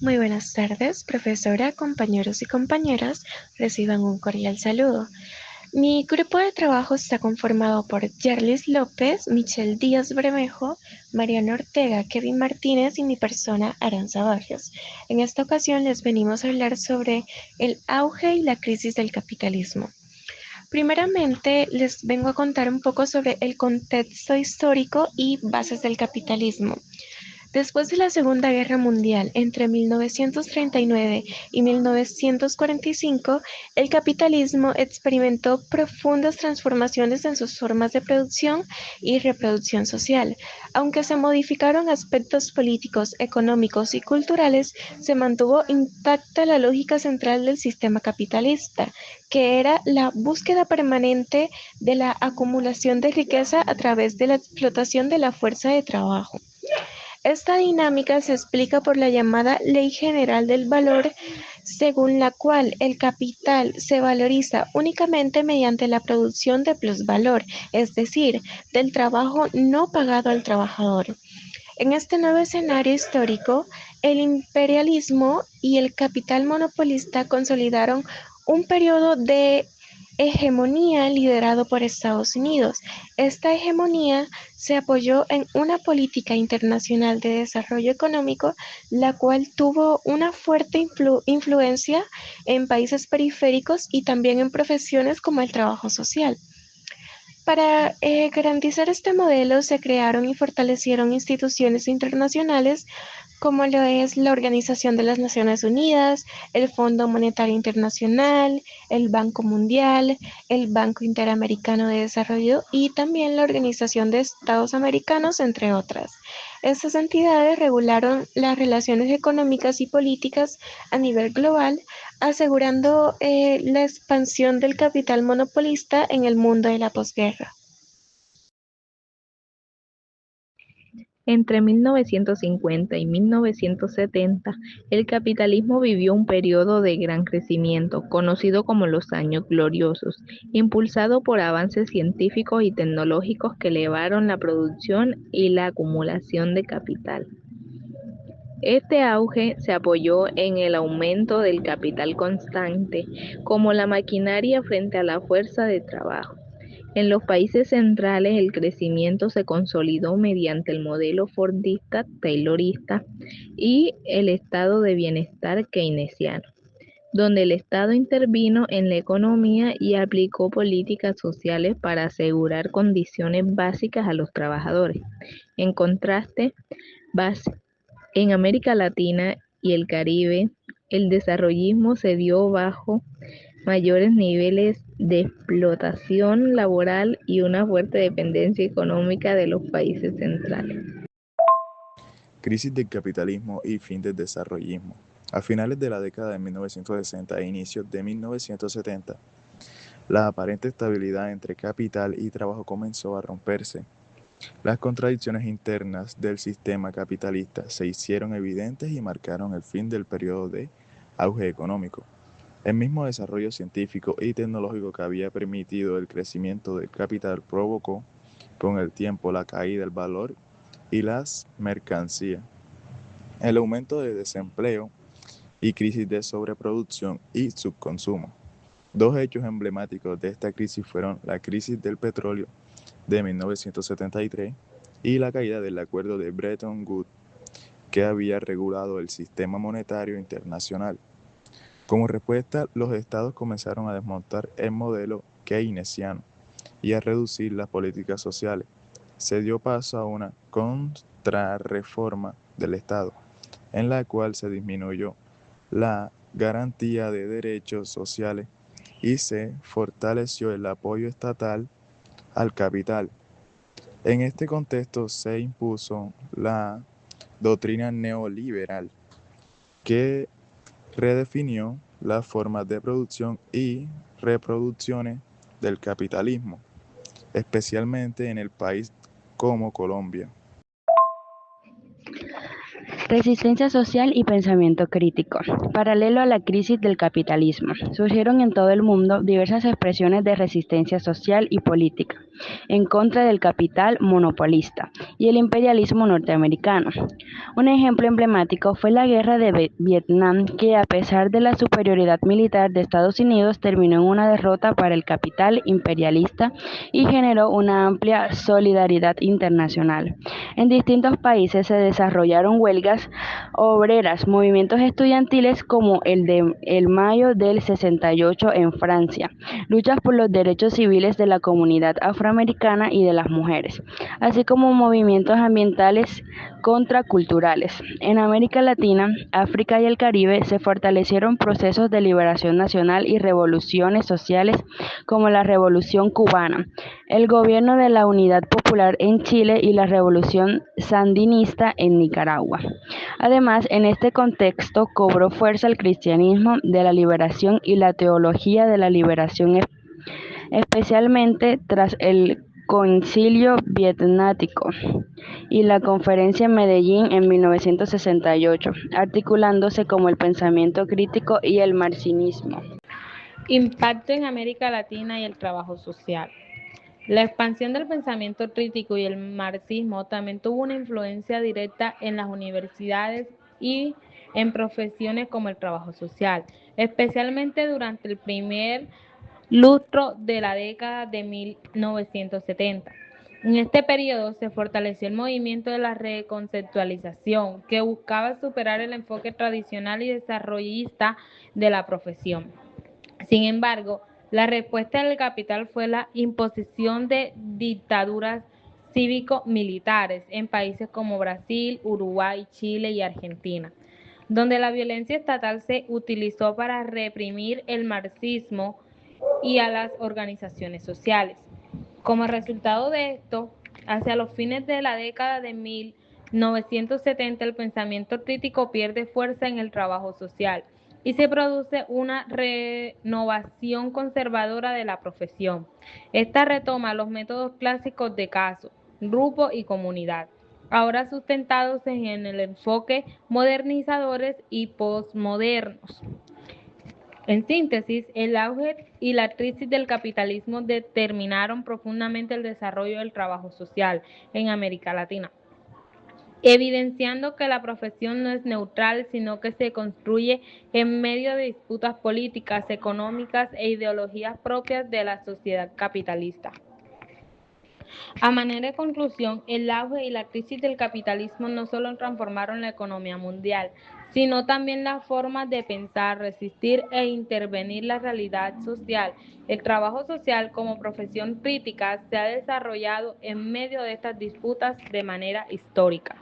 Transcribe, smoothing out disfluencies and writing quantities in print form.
Muy buenas tardes, profesora, compañeros y compañeras. Reciban un cordial saludo. Mi grupo de trabajo está conformado por Yerlis López, Michelle Díaz Bermejo, Mariana Ortega, Kevin Martínez y mi persona, Aranza Barrios. En esta ocasión les venimos a hablar sobre el auge y la crisis del capitalismo. Primeramente, les vengo a contar un poco sobre el contexto histórico y bases del capitalismo. Después de la Segunda Guerra Mundial, entre 1939 y 1945, el capitalismo experimentó profundas transformaciones en sus formas de producción y reproducción social. Aunque se modificaron aspectos políticos, económicos y culturales, se mantuvo intacta la lógica central del sistema capitalista, que era la búsqueda permanente de la acumulación de riqueza a través de la explotación de la fuerza de trabajo. Esta dinámica se explica por la llamada Ley General del Valor, según la cual el capital se valoriza únicamente mediante la producción de plusvalor, es decir, del trabajo no pagado al trabajador. En este nuevo escenario histórico, el imperialismo y el capital monopolista consolidaron un periodo de hegemonía liderado por Estados Unidos. Esta hegemonía se apoyó en una política internacional de desarrollo económico, la cual tuvo una fuerte influencia en países periféricos y también en profesiones como el trabajo social. Para garantizar este modelo se crearon y fortalecieron instituciones internacionales como lo es la Organización de las Naciones Unidas, el Fondo Monetario Internacional, el Banco Mundial, el Banco Interamericano de Desarrollo y también la Organización de Estados Americanos, entre otras. Estas entidades regularon las relaciones económicas y políticas a nivel global, asegurando la expansión del capital monopolista en el mundo de la posguerra. Entre 1950 y 1970, el capitalismo vivió un periodo de gran crecimiento, conocido como los Años Gloriosos, impulsado por avances científicos y tecnológicos que elevaron la producción y la acumulación de capital. Este auge se apoyó en el aumento del capital constante, como la maquinaria frente a la fuerza de trabajo. En los países centrales el crecimiento se consolidó mediante el modelo fordista, taylorista y el estado de bienestar keynesiano, donde el Estado intervino en la economía y aplicó políticas sociales para asegurar condiciones básicas a los trabajadores. En contraste, en América Latina y el Caribe, el desarrollismo se dio bajo mayores niveles de explotación laboral y una fuerte dependencia económica de los países centrales. Crisis del capitalismo y fin del desarrollismo. A finales de la década de 1960 e inicios de 1970, la aparente estabilidad entre capital y trabajo comenzó a romperse. Las contradicciones internas del sistema capitalista se hicieron evidentes y marcaron el fin del periodo de auge económico. El mismo desarrollo científico y tecnológico que había permitido el crecimiento del capital provocó con el tiempo la caída del valor y las mercancías, el aumento de desempleo y crisis de sobreproducción y subconsumo. Dos hechos emblemáticos de esta crisis fueron la crisis del petróleo de 1973 y la caída del acuerdo de Bretton Woods, que había regulado el sistema monetario internacional. Como respuesta, los estados comenzaron a desmontar el modelo keynesiano y a reducir las políticas sociales. Se dio paso a una contrarreforma del Estado, en la cual se disminuyó la garantía de derechos sociales y se fortaleció el apoyo estatal al capital. En este contexto se impuso la doctrina neoliberal, que redefinió las formas de producción y reproducciones del capitalismo, especialmente en el país como Colombia. Resistencia social y pensamiento crítico. Paralelo a la crisis del capitalismo, surgieron en todo el mundo diversas expresiones de resistencia social y política en contra del capital monopolista y el imperialismo norteamericano. Un ejemplo emblemático fue la guerra de Vietnam, que a pesar de la superioridad militar de Estados Unidos terminó en una derrota para el capital imperialista y generó una amplia solidaridad internacional. En distintos países se desarrollaron huelgas obreras, movimientos estudiantiles como el de el Mayo del 68 en Francia, luchas por los derechos civiles de la comunidad afroamericana y de las mujeres, así como movimientos ambientales contraculturales. En América Latina, África y el Caribe se fortalecieron procesos de liberación nacional y revoluciones sociales como la Revolución Cubana, el gobierno de la Unidad Popular en Chile y la Revolución Sandinista en Nicaragua. Además, en este contexto cobró fuerza el cristianismo de la liberación y la teología de la liberación, especialmente tras el Concilio Vietnático y la Conferencia en Medellín en 1968, articulándose como el pensamiento crítico y el marxismo. Impacto en América Latina y el trabajo social. La expansión del pensamiento crítico y el marxismo también tuvo una influencia directa en las universidades y en profesiones como el trabajo social, especialmente durante el primer lustro de la década de 1970. En este periodo se fortaleció el movimiento de la reconceptualización, que buscaba superar el enfoque tradicional y desarrollista de la profesión. Sin embargo, la respuesta del capital fue la imposición de dictaduras cívico-militares en países como Brasil, Uruguay, Chile y Argentina, donde la violencia estatal se utilizó para reprimir el marxismo y a las organizaciones sociales. Como resultado de esto, hacia los fines de la década de 1970, el pensamiento crítico pierde fuerza en el trabajo social y se produce una renovación conservadora de la profesión. Esta retoma los métodos clásicos de caso, grupo y comunidad, ahora sustentados en el enfoque modernizadores y posmodernos. En síntesis, el auge y la crisis del capitalismo determinaron profundamente el desarrollo del trabajo social en América Latina, evidenciando que la profesión no es neutral, sino que se construye en medio de disputas políticas, económicas e ideologías propias de la sociedad capitalista. A manera de conclusión, el auge y la crisis del capitalismo no solo transformaron la economía mundial, sino también las formas de pensar, resistir e intervenir la realidad social. El trabajo social como profesión crítica se ha desarrollado en medio de estas disputas de manera histórica.